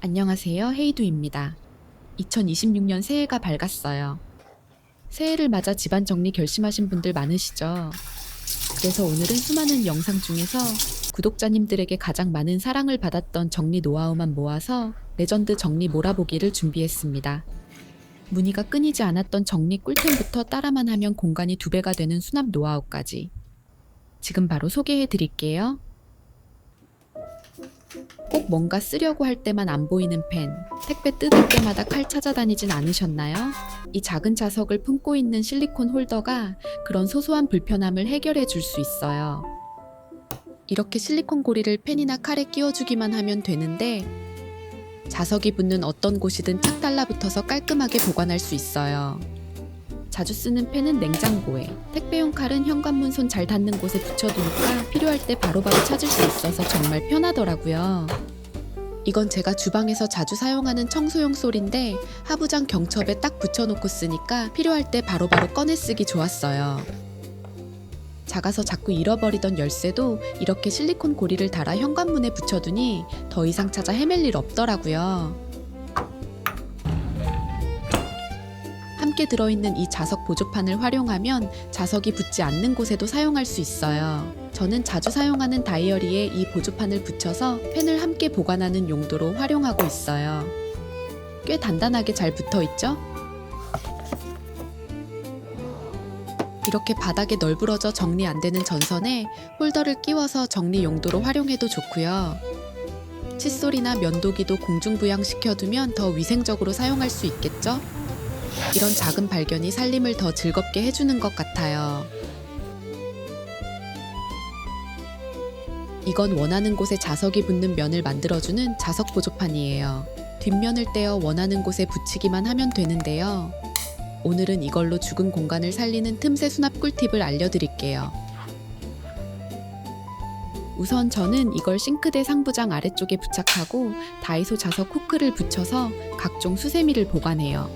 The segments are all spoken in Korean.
안녕하세요. 헤이두입니다. 2026년 새해가 밝았어요. 새해를 맞아 집안 정리 결심하신 분들 많으시죠? 그래서 오늘은 수많은 영상 중에서 구독자님들에게 가장 많은 사랑을 받았던 정리 노하우만 모아서 레전드 정리 몰아보기를 준비했습니다. 문의가 끊이지 않았던 정리 꿀템부터 따라만 하면 공간이 2배가 되는 수납 노하우까지. 지금 바로 소개해 드릴게요. 꼭 뭔가 쓰려고 할 때만 안 보이는 펜, 택배 뜯을 때마다 칼 찾아다니진 않으셨나요? 이 작은 자석을 품고 있는 실리콘 홀더가 그런 소소한 불편함을 해결해 줄 수 있어요. 이렇게 실리콘 고리를 펜이나 칼에 끼워주기만 하면 되는데 자석이 붙는 어떤 곳이든 착 달라붙어서 깔끔하게 보관할 수 있어요. 자주 쓰는 펜은 냉장고에, 택배용 칼은 현관문 손 잘 닿는 곳에 붙여두니까 필요할 때 바로바로 찾을 수 있어서 정말 편하더라고요. 이건 제가 주방에서 자주 사용하는 청소용 솔인데 하부장 경첩에 딱 붙여놓고 쓰니까 필요할 때 바로바로 꺼내 쓰기 좋았어요. 작아서 자꾸 잃어버리던 열쇠도 이렇게 실리콘 고리를 달아 현관문에 붙여두니 더 이상 찾아 헤맬 일 없더라고요. 함께 들어있는 이 자석 보조판을 활용하면 자석이 붙지 않는 곳에도 사용할 수 있어요. 저는 자주 사용하는 다이어리에 이 보조판을 붙여서 펜을 함께 보관하는 용도로 활용하고 있어요. 꽤 단단하게 잘 붙어있죠? 이렇게 바닥에 널브러져 정리 안 되는 전선에 홀더를 끼워서 정리 용도로 활용해도 좋고요. 칫솔이나 면도기도 공중부양시켜두면 더 위생적으로 사용할 수 있겠죠? 이런 작은 발견이 살림을 더 즐겁게 해주는 것 같아요. 이건 원하는 곳에 자석이 붙는 면을 만들어주는 자석 보조판이에요. 뒷면을 떼어 원하는 곳에 붙이기만 하면 되는데요. 오늘은 이걸로 죽은 공간을 살리는 틈새 수납 꿀팁을 알려드릴게요. 우선 저는 이걸 싱크대 상부장 아래쪽에 부착하고 다이소 자석 후크를 붙여서 각종 수세미를 보관해요.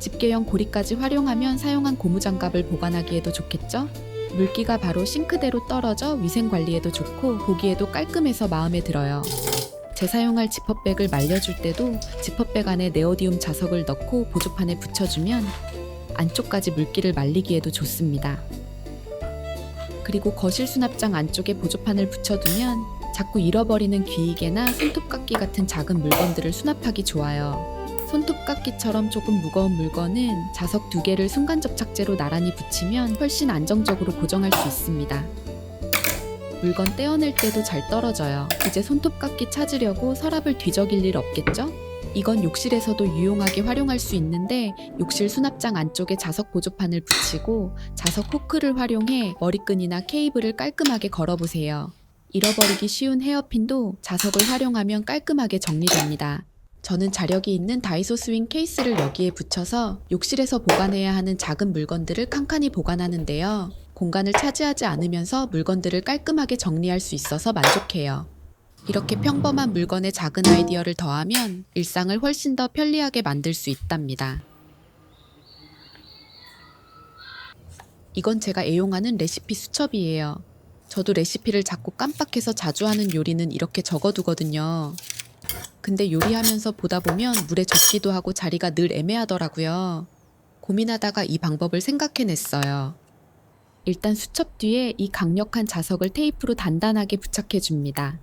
집게형 고리까지 활용하면 사용한 고무장갑을 보관하기에도 좋겠죠? 물기가 바로 싱크대로 떨어져 위생관리에도 좋고 보기에도 깔끔해서 마음에 들어요. 재사용할 지퍼백을 말려줄 때도 지퍼백 안에 네오디움 자석을 넣고 보조판에 붙여주면 안쪽까지 물기를 말리기에도 좋습니다. 그리고 거실 수납장 안쪽에 보조판을 붙여두면 자꾸 잃어버리는 귀이개나 손톱깎이 같은 작은 물건들을 수납하기 좋아요. 손톱깎이처럼 조금 무거운 물건은 자석 2개를 순간 접착제로 나란히 붙이면 훨씬 안정적으로 고정할 수 있습니다. 물건 떼어낼 때도 잘 떨어져요. 이제 손톱깎이 찾으려고 서랍을 뒤적일 일 없겠죠? 이건 욕실에서도 유용하게 활용할 수 있는데 욕실 수납장 안쪽에 자석 보조판을 붙이고 자석 후크를 활용해 머리끈이나 케이블을 깔끔하게 걸어보세요. 잃어버리기 쉬운 헤어핀도 자석을 활용하면 깔끔하게 정리됩니다. 저는 자력이 있는 다이소 스윙 케이스를 여기에 붙여서 욕실에서 보관해야 하는 작은 물건들을 칸칸이 보관하는데요. 공간을 차지하지 않으면서 물건들을 깔끔하게 정리할 수 있어서 만족해요. 이렇게 평범한 물건에 작은 아이디어를 더하면 일상을 훨씬 더 편리하게 만들 수 있답니다. 이건 제가 애용하는 레시피 수첩이에요. 저도 레시피를 자꾸 깜빡해서 자주 하는 요리는 이렇게 적어두거든요. 근데 요리하면서 보다 보면 물에 젖기도 하고 자리가 늘 애매하더라고요. 고민하다가 이 방법을 생각해냈어요. 일단 수첩 뒤에 이 강력한 자석을 테이프로 단단하게 부착해줍니다.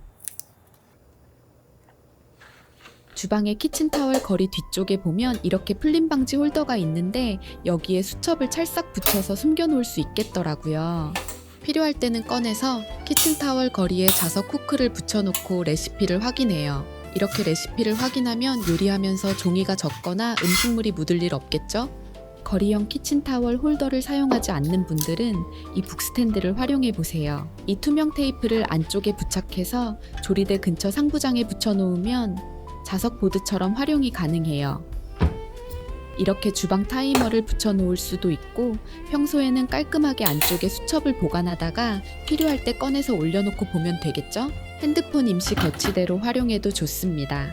주방의 키친타월 거리 뒤쪽에 보면 이렇게 풀림 방지 홀더가 있는데 여기에 수첩을 찰싹 붙여서 숨겨놓을 수 있겠더라고요. 필요할 때는 꺼내서 키친타월 거리에 자석 후크를 붙여놓고 레시피를 확인해요. 이렇게 레시피를 확인하면 요리하면서 종이가 젖거나 음식물이 묻을 일 없겠죠? 거리형 키친타월 홀더를 사용하지 않는 분들은 이 북스탠드를 활용해보세요. 이 투명 테이프를 안쪽에 부착해서 조리대 근처 상부장에 붙여놓으면 자석 보드처럼 활용이 가능해요. 이렇게 주방 타이머를 붙여놓을 수도 있고 평소에는 깔끔하게 안쪽에 수첩을 보관하다가 필요할 때 꺼내서 올려놓고 보면 되겠죠? 핸드폰 임시 거치대로 활용해도 좋습니다.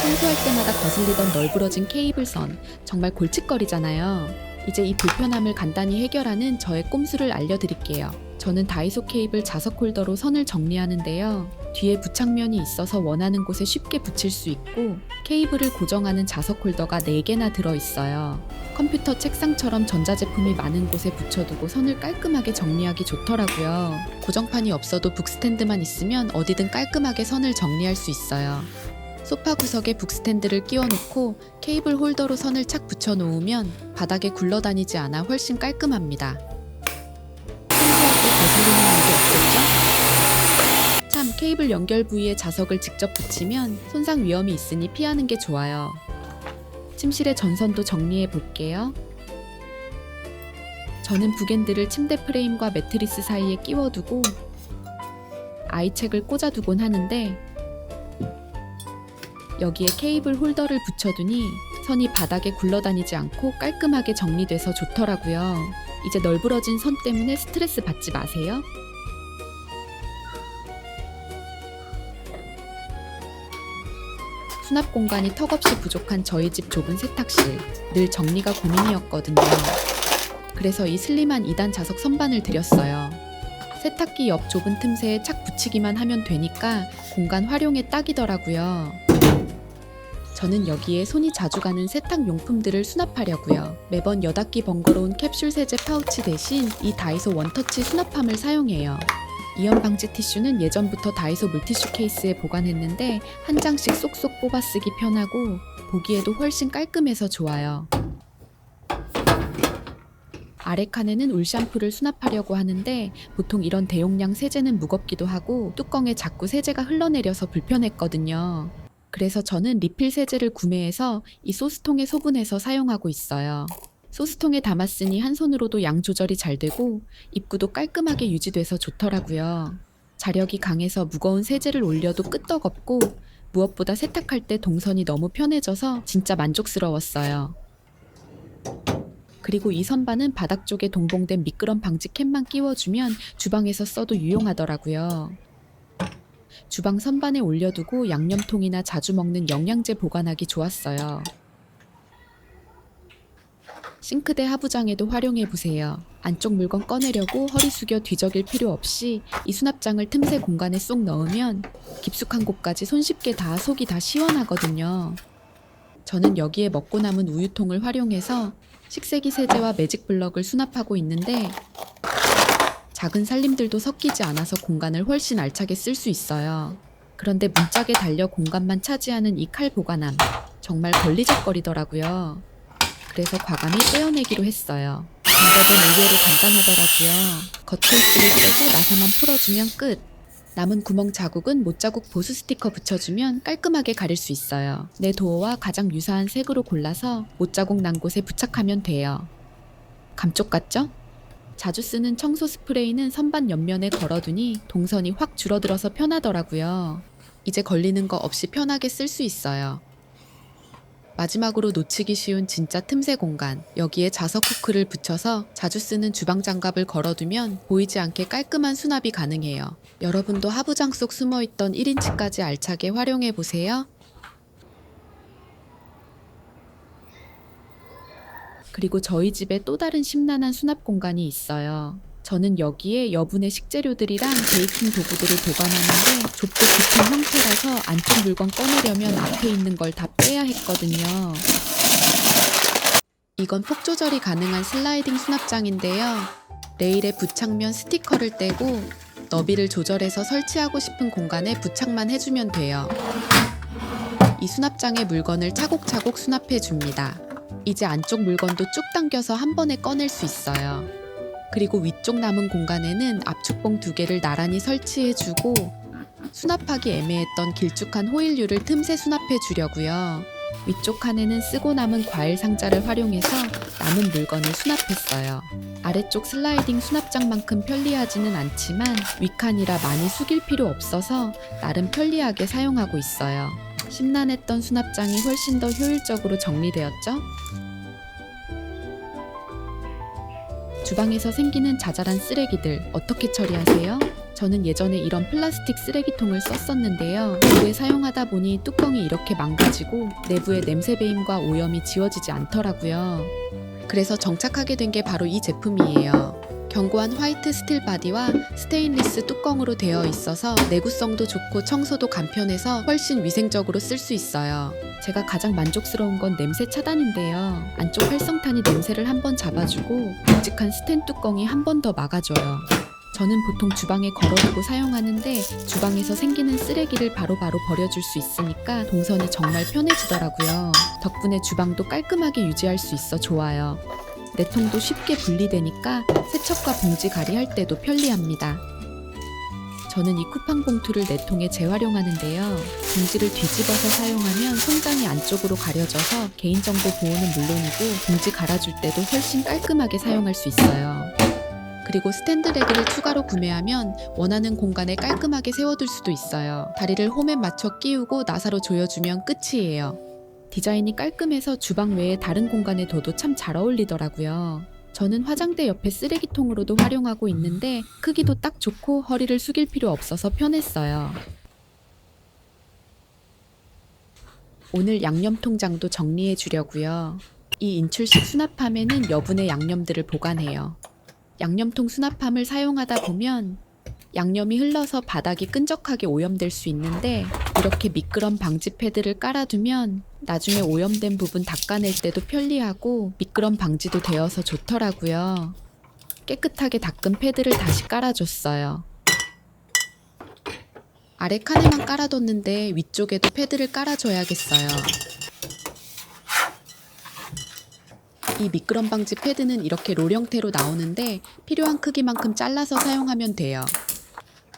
청소할 때마다 거슬리던 널브러진 케이블선, 정말 골칫거리잖아요. 이제 이 불편함을 간단히 해결하는 저의 꼼수를 알려드릴게요. 저는 다이소 케이블 자석 홀더로 선을 정리하는데요. 뒤에 부착면이 있어서 원하는 곳에 쉽게 붙일 수 있고 케이블을 고정하는 자석 홀더가 4개나 들어있어요. 컴퓨터 책상처럼 전자제품이 많은 곳에 붙여두고 선을 깔끔하게 정리하기 좋더라고요. 고정판이 없어도 북스탠드만 있으면 어디든 깔끔하게 선을 정리할 수 있어요. 소파 구석에 북스탠드를 끼워놓고 케이블 홀더로 선을 착 붙여놓으면 바닥에 굴러다니지 않아 훨씬 깔끔합니다. 거슬리는 일이 없겠죠? 참, 케이블 연결 부위에 자석을 직접 붙이면 손상 위험이 있으니 피하는 게 좋아요. 침실의 전선도 정리해 볼게요. 저는 북엔드를 침대 프레임과 매트리스 사이에 끼워두고 아이책을 꽂아두곤 하는데 여기에 케이블 홀더를 붙여두니 선이 바닥에 굴러다니지 않고 깔끔하게 정리돼서 좋더라고요. 이제 널브러진 선 때문에 스트레스 받지 마세요. 수납 공간이 턱없이 부족한 저희 집 좁은 세탁실. 늘 정리가 고민이었거든요. 그래서 이 슬림한 2단 자석 선반을 드렸어요. 세탁기 옆 좁은 틈새에 착 붙이기만 하면 되니까 공간 활용에 딱이더라고요. 저는 여기에 손이 자주 가는 세탁용품들을 수납하려고요. 매번 여닫기 번거로운 캡슐 세제 파우치 대신 이 다이소 원터치 수납함을 사용해요. 이연 방지 티슈는 예전부터 다이소 물티슈 케이스에 보관했는데 한 장씩 쏙쏙 뽑아 쓰기 편하고 보기에도 훨씬 깔끔해서 좋아요. 아래 칸에는 울 샴푸를 수납하려고 하는데 보통 이런 대용량 세제는 무겁기도 하고 뚜껑에 자꾸 세제가 흘러내려서 불편했거든요. 그래서 저는 리필 세제를 구매해서 이 소스통에 소분해서 사용하고 있어요. 소스통에 담았으니 한 손으로도 양 조절이 잘 되고 입구도 깔끔하게 유지돼서 좋더라고요. 자력이 강해서 무거운 세제를 올려도 끄떡없고 무엇보다 세탁할 때 동선이 너무 편해져서 진짜 만족스러웠어요. 그리고 이 선반은 바닥 쪽에 동봉된 미끄럼 방지 캡만 끼워주면 주방에서 써도 유용하더라고요. 주방 선반에 올려두고 양념통이나 자주 먹는 영양제 보관하기 좋았어요. 싱크대 하부장에도 활용해보세요. 안쪽 물건 꺼내려고 허리 숙여 뒤적일 필요 없이 이 수납장을 틈새 공간에 쏙 넣으면 깊숙한 곳까지 손쉽게 다 속이 다 시원하거든요. 저는 여기에 먹고 남은 우유통을 활용해서 식세기 세제와 매직 블럭을 수납하고 있는데 작은 살림들도 섞이지 않아서 공간을 훨씬 알차게 쓸 수 있어요. 그런데 문짝에 달려 공간만 차지하는 이 칼 보관함 정말 걸리적거리더라고요. 그래서 과감히 떼어내기로 했어요. 방법은 의외로 간단하더라고요. 겉케이스를 떼고 나사만 풀어주면 끝. 남은 구멍 자국은 못자국 보수 스티커 붙여주면 깔끔하게 가릴 수 있어요. 내 도어와 가장 유사한 색으로 골라서 못자국 난 곳에 부착하면 돼요. 감쪽 같죠? 자주 쓰는 청소 스프레이는 선반 옆면에 걸어두니 동선이 확 줄어들어서 편하더라고요. 이제 걸리는 거 없이 편하게 쓸 수 있어요. 마지막으로 놓치기 쉬운 진짜 틈새 공간. 여기에 자석 후크를 붙여서 자주 쓰는 주방 장갑을 걸어두면 보이지 않게 깔끔한 수납이 가능해요. 여러분도 하부장 속 숨어있던 1인치까지 알차게 활용해보세요. 그리고 저희 집에 또 다른 심란한 수납 공간이 있어요. 저는 여기에 여분의 식재료들이랑 베이킹 도구들을 보관하는데 좁고 깊은 형태라서 안쪽 물건 꺼내려면 앞에 있는 걸 다 빼야 했거든요. 이건 폭 조절이 가능한 슬라이딩 수납장인데요. 레일에 부착면 스티커를 떼고 너비를 조절해서 설치하고 싶은 공간에 부착만 해주면 돼요. 이 수납장에 물건을 차곡차곡 수납해줍니다. 이제 안쪽 물건도 쭉 당겨서 한 번에 꺼낼 수 있어요. 그리고 위쪽 남은 공간에는 압축봉 2개를 나란히 설치해주고 수납하기 애매했던 길쭉한 호일류를 틈새 수납해주려고요. 위쪽 칸에는 쓰고 남은 과일 상자를 활용해서 남은 물건을 수납했어요. 아래쪽 슬라이딩 수납장만큼 편리하지는 않지만 윗칸이라 많이 숙일 필요 없어서 나름 편리하게 사용하고 있어요. 심란했던 수납장이 훨씬 더 효율적으로 정리되었죠? 주방에서 생기는 자잘한 쓰레기들 어떻게 처리하세요? 저는 예전에 이런 플라스틱 쓰레기통을 썼었는데요. 오래 사용하다 보니 뚜껑이 이렇게 망가지고 내부의 냄새 배임과 오염이 지워지지 않더라고요. 그래서 정착하게 된 게 바로 이 제품이에요. 견고한 화이트 스틸 바디와 스테인리스 뚜껑으로 되어 있어서 내구성도 좋고 청소도 간편해서 훨씬 위생적으로 쓸 수 있어요. 제가 가장 만족스러운 건 냄새 차단인데요. 안쪽 활성탄이 냄새를 한번 잡아주고 묵직한 스텐 뚜껑이 한 번 더 막아줘요. 저는 보통 주방에 걸어두고 사용하는데 주방에서 생기는 쓰레기를 바로바로 버려줄 수 있으니까 동선이 정말 편해지더라고요. 덕분에 주방도 깔끔하게 유지할 수 있어 좋아요. 내통도 쉽게 분리되니까 세척과 봉지 가리할 때도 편리합니다. 저는 이 쿠팡 봉투를 내통에 재활용하는데요. 봉지를 뒤집어서 사용하면 송장이 안쪽으로 가려져서 개인정보 보호는 물론이고 봉지 갈아줄 때도 훨씬 깔끔하게 사용할 수 있어요. 그리고 스탠드 레그를 추가로 구매하면 원하는 공간에 깔끔하게 세워둘 수도 있어요. 다리를 홈에 맞춰 끼우고 나사로 조여주면 끝이에요. 디자인이 깔끔해서 주방 외에 다른 공간에 둬도 참 잘 어울리더라고요. 저는 화장대 옆에 쓰레기통으로도 활용하고 있는데 크기도 딱 좋고 허리를 숙일 필요 없어서 편했어요. 오늘 양념 통장도 정리해 주려고요. 이 인출식 수납함에는 여분의 양념들을 보관해요. 양념통 수납함을 사용하다 보면 양념이 흘러서 바닥이 끈적하게 오염될 수 있는데 이렇게 미끄럼 방지 패드를 깔아두면 나중에 오염된 부분 닦아낼 때도 편리하고 미끄럼 방지도 되어서 좋더라고요. 깨끗하게 닦은 패드를 다시 깔아줬어요. 아래 칸에만 깔아뒀는데 위쪽에도 패드를 깔아줘야겠어요. 이 미끄럼 방지 패드는 이렇게 롤 형태로 나오는데 필요한 크기만큼 잘라서 사용하면 돼요.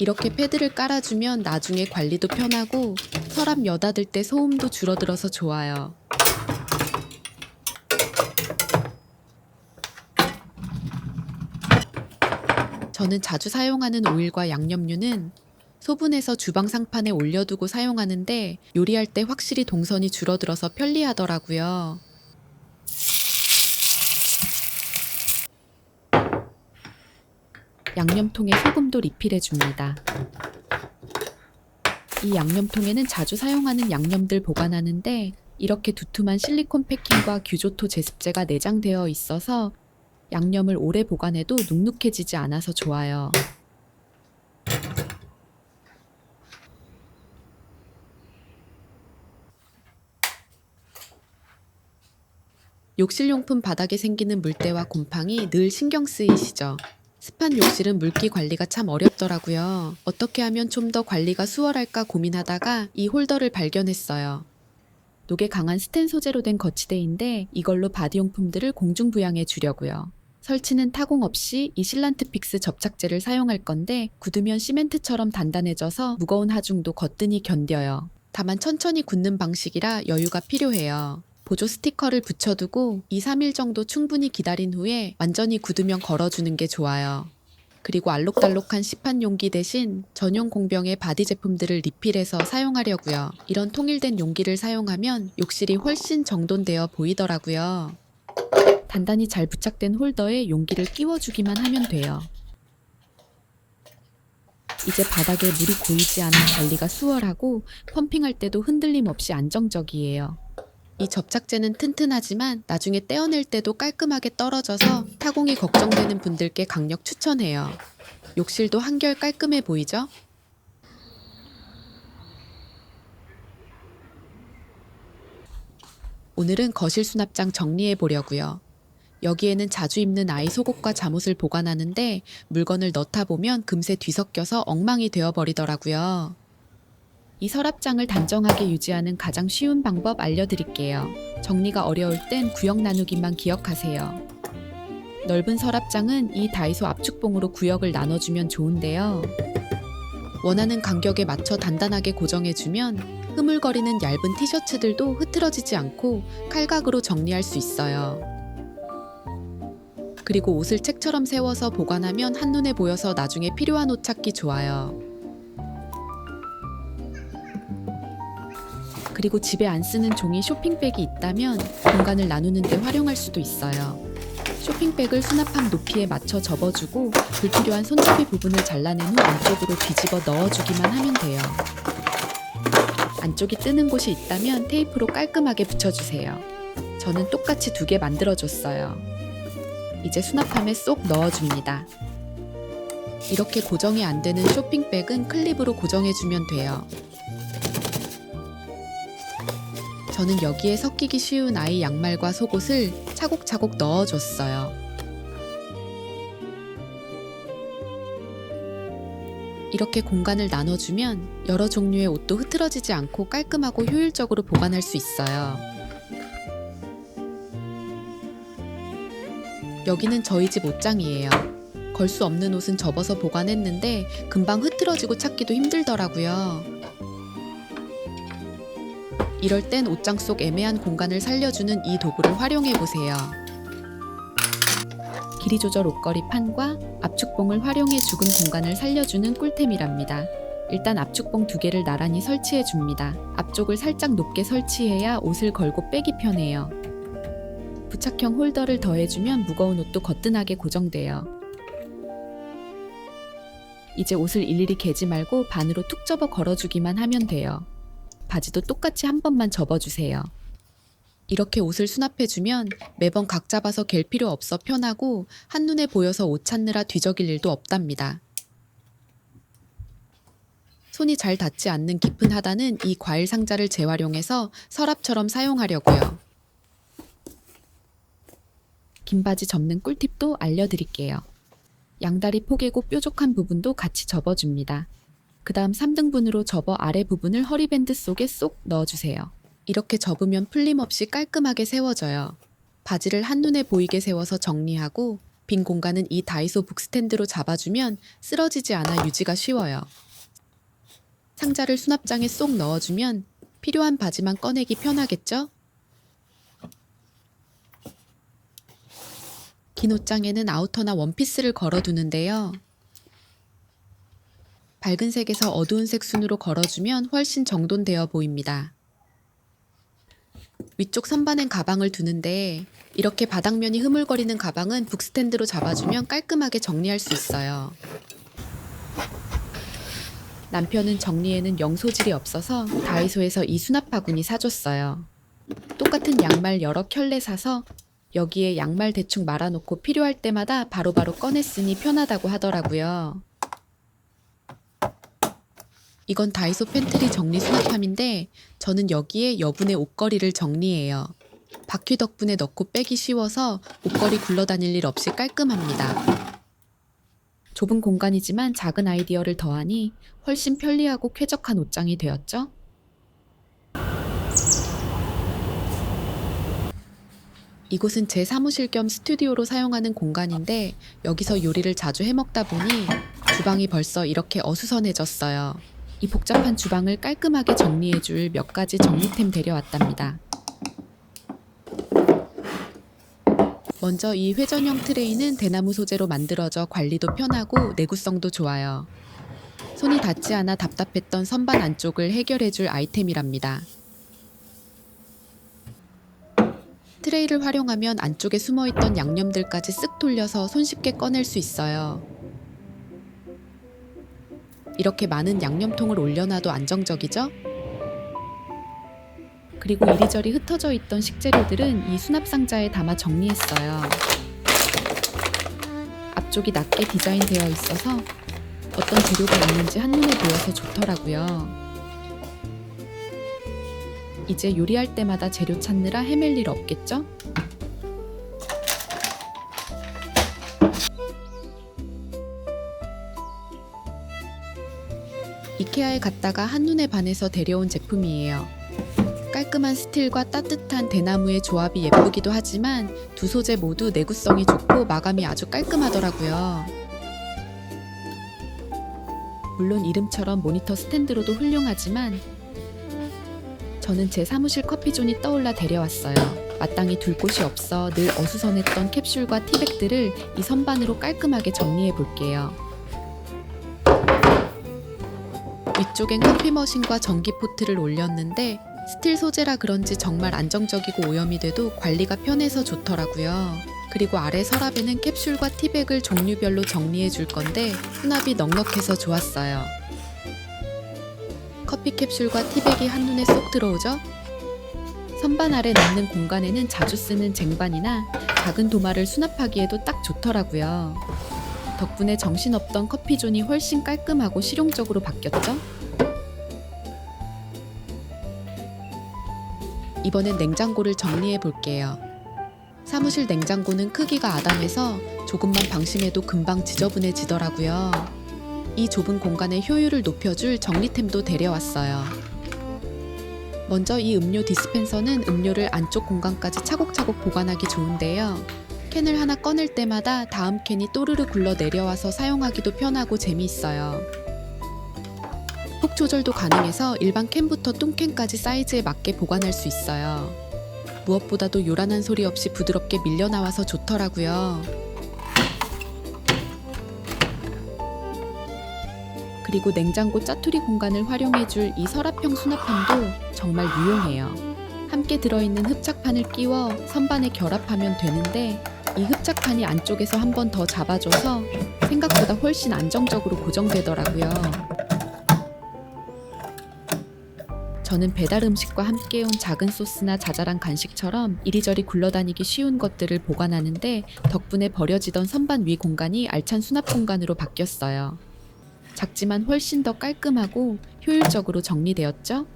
이렇게 패드를 깔아주면 나중에 관리도 편하고 서랍 여닫을 때 소음도 줄어들어서 좋아요. 저는 자주 사용하는 오일과 양념류는 소분해서 주방 상판에 올려두고 사용하는데 요리할 때 확실히 동선이 줄어들어서 편리하더라고요. 양념통에 소금도 리필해줍니다. 이 양념통에는 자주 사용하는 양념들 보관하는데 이렇게 두툼한 실리콘 패킹과 규조토 제습제가 내장되어 있어서 양념을 오래 보관해도 눅눅해지지 않아서 좋아요. 욕실용품 바닥에 생기는 물때와 곰팡이 늘 신경 쓰이시죠? 습한 욕실은 물기 관리가 참 어렵더라고요. 어떻게 하면 좀 더 관리가 수월할까 고민하다가 이 홀더를 발견했어요. 녹에 강한 스텐 소재로 된 거치대인데 이걸로 바디용품들을 공중부양해 주려고요. 설치는 타공 없이 이 실란트픽스 접착제를 사용할 건데 굳으면 시멘트처럼 단단해져서 무거운 하중도 거뜬히 견뎌요. 다만 천천히 굳는 방식이라 여유가 필요해요. 보조 스티커를 붙여두고 2-3일 정도 충분히 기다린 후에 완전히 굳으면 걸어주는 게 좋아요. 그리고 알록달록한 시판 용기 대신 전용 공병의 바디 제품들을 리필해서 사용하려고요. 이런 통일된 용기를 사용하면 욕실이 훨씬 정돈되어 보이더라고요. 단단히 잘 부착된 홀더에 용기를 끼워주기만 하면 돼요. 이제 바닥에 물이 고이지 않아 관리가 수월하고 펌핑할 때도 흔들림 없이 안정적이에요. 이 접착제는 튼튼하지만 나중에 떼어낼 때도 깔끔하게 떨어져서 타공이 걱정되는 분들께 강력 추천해요. 욕실도 한결 깔끔해 보이죠? 오늘은 거실 수납장 정리해 보려고요. 여기에는 자주 입는 아이 속옷과 잠옷을 보관하는데 물건을 넣다 보면 금세 뒤섞여서 엉망이 되어버리더라고요. 이 서랍장을 단정하게 유지하는 가장 쉬운 방법 알려드릴게요. 정리가 어려울 땐 구역 나누기만 기억하세요. 넓은 서랍장은 이 다이소 압축봉으로 구역을 나눠주면 좋은데요. 원하는 간격에 맞춰 단단하게 고정해주면 흐물거리는 얇은 티셔츠들도 흐트러지지 않고 칼각으로 정리할 수 있어요. 그리고 옷을 책처럼 세워서 보관하면 한눈에 보여서 나중에 필요한 옷 찾기 좋아요. 그리고 집에 안 쓰는 종이 쇼핑백이 있다면 공간을 나누는 데 활용할 수도 있어요. 쇼핑백을 수납함 높이에 맞춰 접어주고 불필요한 손잡이 부분을 잘라낸 후 안쪽으로 뒤집어 넣어주기만 하면 돼요. 안쪽이 뜨는 곳이 있다면 테이프로 깔끔하게 붙여주세요. 저는 똑같이 2개 만들어줬어요. 이제 수납함에 쏙 넣어줍니다. 이렇게 고정이 안 되는 쇼핑백은 클립으로 고정해주면 돼요. 저는 여기에 섞이기 쉬운 아이 양말과 속옷을 차곡차곡 넣어줬어요. 이렇게 공간을 나눠주면 여러 종류의 옷도 흐트러지지 않고 깔끔하고 효율적으로 보관할 수 있어요. 여기는 저희 집 옷장이에요. 걸 수 없는 옷은 접어서 보관했는데 금방 흐트러지고 찾기도 힘들더라고요. 이럴 땐 옷장 속 애매한 공간을 살려주는 이 도구를 활용해보세요. 길이 조절 옷걸이 판과 압축봉을 활용해 죽은 공간을 살려주는 꿀템이랍니다. 일단 압축봉 2개를 나란히 설치해줍니다. 앞쪽을 살짝 높게 설치해야 옷을 걸고 빼기 편해요. 부착형 홀더를 더해주면 무거운 옷도 거뜬하게 고정돼요. 이제 옷을 일일이 개지 말고 반으로 툭 접어 걸어주기만 하면 돼요. 바지도 똑같이 한 번만 접어주세요. 이렇게 옷을 수납해주면 매번 각 잡아서 갤 필요 없어 편하고 한눈에 보여서 옷 찾느라 뒤적일 일도 없답니다. 손이 잘 닿지 않는 깊은 하단은 이 과일 상자를 재활용해서 서랍처럼 사용하려고요. 긴 바지 접는 꿀팁도 알려드릴게요. 양다리 포개고 뾰족한 부분도 같이 접어줍니다. 그 다음 3등분으로 접어 아래 부분을 허리밴드 속에 쏙 넣어주세요. 이렇게 접으면 풀림없이 깔끔하게 세워져요. 바지를 한눈에 보이게 세워서 정리하고 빈 공간은 이 다이소 북스탠드로 잡아주면 쓰러지지 않아 유지가 쉬워요. 상자를 수납장에 쏙 넣어주면 필요한 바지만 꺼내기 편하겠죠? 긴 옷장에는 아우터나 원피스를 걸어두는데요. 밝은 색에서 어두운 색 순으로 걸어주면 훨씬 정돈되어 보입니다. 위쪽 선반엔 가방을 두는데 이렇게 바닥면이 흐물거리는 가방은 북스탠드로 잡아주면 깔끔하게 정리할 수 있어요. 남편은 정리에는 영 소질이 없어서 다이소에서 이 수납 바구니 사줬어요. 똑같은 양말 여러 켤레 사서 여기에 양말 대충 말아놓고 필요할 때마다 바로바로 꺼내 쓰니 편하다고 하더라고요. 이건 다이소 팬트리 정리 수납함인데 저는 여기에 여분의 옷걸이를 정리해요. 바퀴 덕분에 넣고 빼기 쉬워서 옷걸이 굴러다닐 일 없이 깔끔합니다. 좁은 공간이지만 작은 아이디어를 더하니 훨씬 편리하고 쾌적한 옷장이 되었죠? 이곳은 제 사무실 겸 스튜디오로 사용하는 공간인데 여기서 요리를 자주 해먹다 보니 주방이 벌써 이렇게 어수선해졌어요. 이 복잡한 주방을 깔끔하게 정리해줄 몇 가지 정리템 데려왔답니다. 먼저 이 회전형 트레이는 대나무 소재로 만들어져 관리도 편하고 내구성도 좋아요. 손이 닿지 않아 답답했던 선반 안쪽을 해결해줄 아이템이랍니다. 트레이를 활용하면 안쪽에 숨어있던 양념들까지 쓱 돌려서 손쉽게 꺼낼 수 있어요. 이렇게 많은 양념통을 올려놔도 안정적이죠? 그리고 이리저리 흩어져 있던 식재료들은 이 수납 상자에 담아 정리했어요. 앞쪽이 낮게 디자인되어 있어서 어떤 재료가 있는지 한눈에 보여서 좋더라고요. 이제 요리할 때마다 재료 찾느라 헤맬 일 없겠죠? 이케아에 갔다가 한눈에 반해서 데려온 제품이에요. 깔끔한 스틸과 따뜻한 대나무의 조합이 예쁘기도 하지만 두 소재 모두 내구성이 좋고 마감이 아주 깔끔하더라고요. 물론 이름처럼 모니터 스탠드로도 훌륭하지만 저는 제 사무실 커피존이 떠올라 데려왔어요. 마땅히 둘 곳이 없어 늘 어수선했던 캡슐과 티백들을 이 선반으로 깔끔하게 정리해 볼게요. 위쪽엔 커피 머신과 전기 포트를 올렸는데 스틸 소재라 그런지 정말 안정적이고 오염이 돼도 관리가 편해서 좋더라고요. 그리고 아래 서랍에는 캡슐과 티백을 종류별로 정리해 줄 건데 수납이 넉넉해서 좋았어요. 커피 캡슐과 티백이 한눈에 쏙 들어오죠? 선반 아래 남는 공간에는 자주 쓰는 쟁반이나 작은 도마를 수납하기에도 딱 좋더라고요. 덕분에 정신없던 커피존이 훨씬 깔끔하고 실용적으로 바뀌었죠? 이번엔 냉장고를 정리해 볼게요. 사무실 냉장고는 크기가 아담해서 조금만 방심해도 금방 지저분해지더라고요. 이 좁은 공간의 효율을 높여줄 정리템도 데려왔어요. 먼저 이 음료 디스펜서는 음료를 안쪽 공간까지 차곡차곡 보관하기 좋은데요. 캔을 하나 꺼낼 때마다 다음 캔이 또르르 굴러 내려와서 사용하기도 편하고 재미있어요. 폭 조절도 가능해서 일반 캔부터 뚱캔까지 사이즈에 맞게 보관할 수 있어요. 무엇보다도 요란한 소리 없이 부드럽게 밀려나와서 좋더라고요. 그리고 냉장고 짜투리 공간을 활용해줄 이 서랍형 수납함도 정말 유용해요. 함께 들어있는 흡착판을 끼워 선반에 결합하면 되는데 이 흡착판이 안쪽에서 한 번 더 잡아줘서 생각보다 훨씬 안정적으로 고정되더라고요. 저는 배달 음식과 함께 온 작은 소스나 자잘한 간식처럼 이리저리 굴러다니기 쉬운 것들을 보관하는데 덕분에 버려지던 선반 위 공간이 알찬 수납 공간으로 바뀌었어요. 작지만 훨씬 더 깔끔하고 효율적으로 정리되었죠?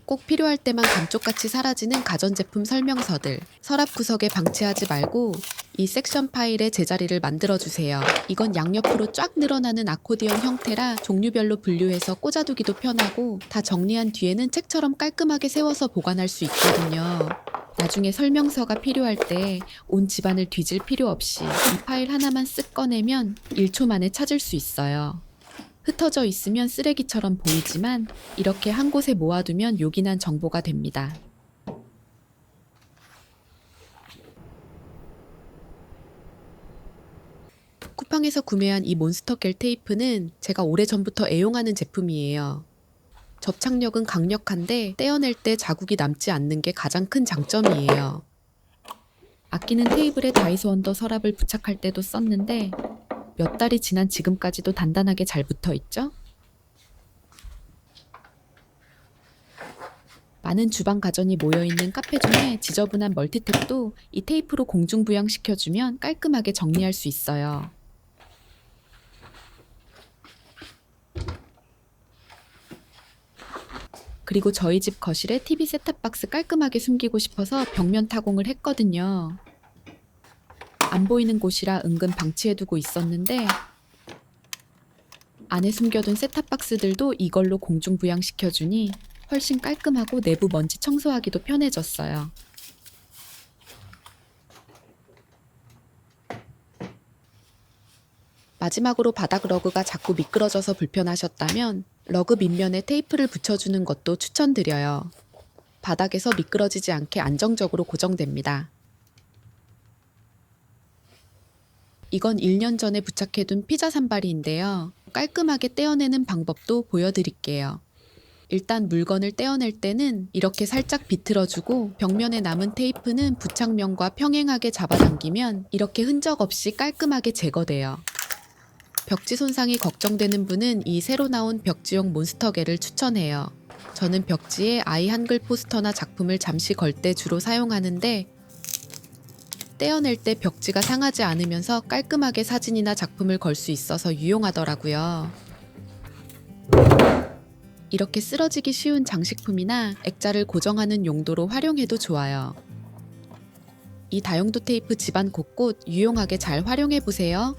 꼭 필요할 때만 감쪽같이 사라지는 가전제품 설명서들, 서랍 구석에 방치하지 말고 이 섹션 파일에 제자리를 만들어주세요. 이건 양옆으로 쫙 늘어나는 아코디언 형태라 종류별로 분류해서 꽂아두기도 편하고 다 정리한 뒤에는 책처럼 깔끔하게 세워서 보관할 수 있거든요. 나중에 설명서가 필요할 때 온 집안을 뒤질 필요 없이 이 파일 하나만 쓱 꺼내면 1초 만에 찾을 수 있어요. 흩어져 있으면 쓰레기처럼 보이지만 이렇게 한 곳에 모아두면 요긴한 정보가 됩니다. 쿠팡에서 구매한 이 몬스터 겔 테이프는 제가 오래전부터 애용하는 제품이에요. 접착력은 강력한데 떼어낼 때 자국이 남지 않는 게 가장 큰 장점이에요. 아끼는 테이블에 다이소 언더 서랍을 부착할 때도 썼는데 몇 달이 지난 지금까지도 단단하게 잘 붙어 있죠? 많은 주방 가전이 모여있는 카페 중에 지저분한 멀티탭도 이 테이프로 공중부양시켜주면 깔끔하게 정리할 수 있어요. 그리고 저희 집 거실에 TV 셋탑박스 깔끔하게 숨기고 싶어서 벽면 타공을 했거든요. 안 보이는 곳이라 은근 방치해두고 있었는데 안에 숨겨둔 셋탑박스들도 이걸로 공중부양시켜주니 훨씬 깔끔하고 내부 먼지 청소하기도 편해졌어요. 마지막으로 바닥 러그가 자꾸 미끄러져서 불편하셨다면 러그 밑면에 테이프를 붙여주는 것도 추천드려요. 바닥에서 미끄러지지 않게 안정적으로 고정됩니다. 이건 1년 전에 부착해둔 피자 산발이인데요. 깔끔하게 떼어내는 방법도 보여드릴게요. 일단 물건을 떼어낼 때는 이렇게 살짝 비틀어주고 벽면에 남은 테이프는 부착면과 평행하게 잡아당기면 이렇게 흔적 없이 깔끔하게 제거돼요. 벽지 손상이 걱정되는 분은 이 새로 나온 벽지용 몬스터겔을 추천해요. 저는 벽지에 아이 한글 포스터나 작품을 잠시 걸 때 주로 사용하는데 떼어낼 때 벽지가 상하지 않으면서 깔끔하게 사진이나 작품을 걸 수 있어서 유용하더라고요. 이렇게 쓰러지기 쉬운 장식품이나 액자를 고정하는 용도로 활용해도 좋아요. 이 다용도 테이프 집안 곳곳 유용하게 잘 활용해보세요.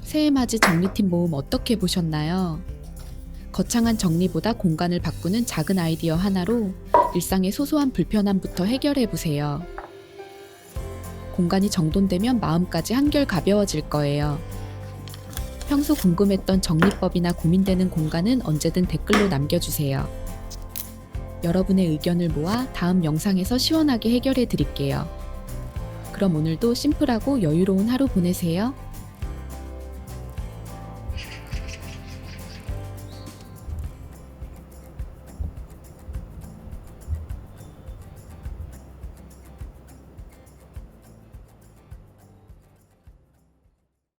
새해맞이 정리팀 모음 어떻게 보셨나요? 거창한 정리보다 공간을 바꾸는 작은 아이디어 하나로 일상의 소소한 불편함부터 해결해보세요. 공간이 정돈되면 마음까지 한결 가벼워질 거예요. 평소 궁금했던 정리법이나 고민되는 공간은 언제든 댓글로 남겨주세요. 여러분의 의견을 모아 다음 영상에서 시원하게 해결해 드릴게요. 그럼 오늘도 심플하고 여유로운 하루 보내세요.